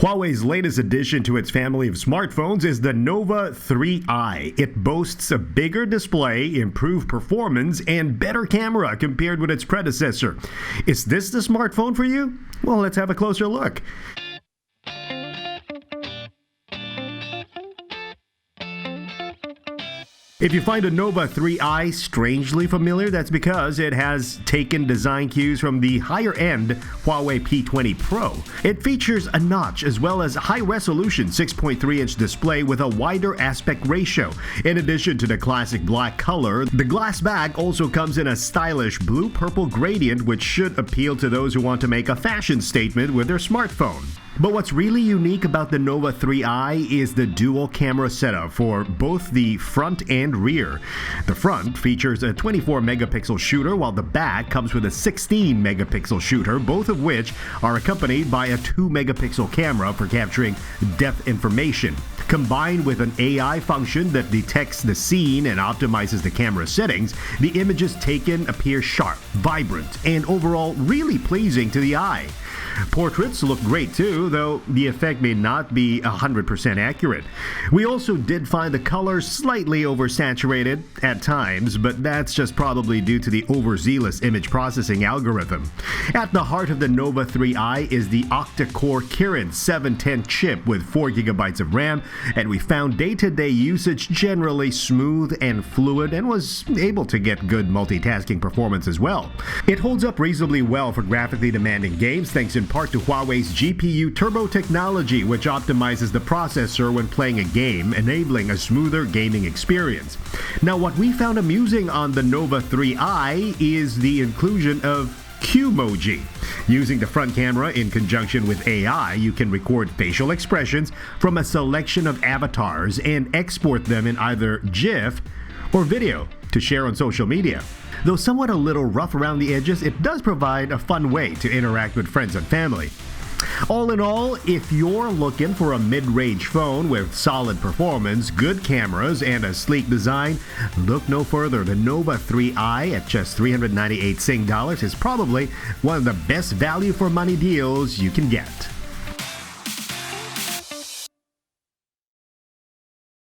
Huawei's latest addition to its family of smartphones is the Nova 3i. It boasts a bigger display, improved performance, and better camera compared with its predecessor. Is this the smartphone for you? Well, let's have a closer look. If you find a Nova 3i strangely familiar, that's because it has taken design cues from the higher-end Huawei P20 Pro. It features a notch as well as a high-resolution 6.3-inch display with a wider aspect ratio. In addition to the classic black color, the glass back also comes in a stylish blue-purple gradient, which should appeal to those who want to make a fashion statement with their smartphone. But what's really unique about the Nova 3i is the dual camera setup for both the front and rear. The front features a 24-megapixel shooter, while the back comes with a 16-megapixel shooter, both of which are accompanied by a 2-megapixel camera for capturing depth information. Combined with an AI function that detects the scene and optimizes the camera settings, the images taken appear sharp, vibrant, and overall really pleasing to the eye. Portraits look great too, though the effect may not be 100% accurate. We also did find the colors slightly oversaturated at times, but that's just probably due to the overzealous image processing algorithm. At the heart of the Nova 3i is the octa-core Kirin 710 chip with 4GB of RAM, and we found day-to-day usage generally smooth and fluid and was able to get good multitasking performance as well. It holds up reasonably well for graphically demanding games thanks in part to Huawei's GPU turbo technology, which optimizes the processor when playing a game, enabling a smoother gaming experience. Now, what we found amusing on the Nova 3i is the inclusion of Qmoji. Using the front camera in conjunction with AI, you can record facial expressions from a selection of avatars and export them in either GIF or video to share on social media. Though somewhat a little rough around the edges, it does provide a fun way to interact with friends and family. All in all, if you're looking for a mid-range phone with solid performance, good cameras, and a sleek design, look no further. The Nova 3i at just 398 Sing dollars is probably one of the best value for money deals you can get.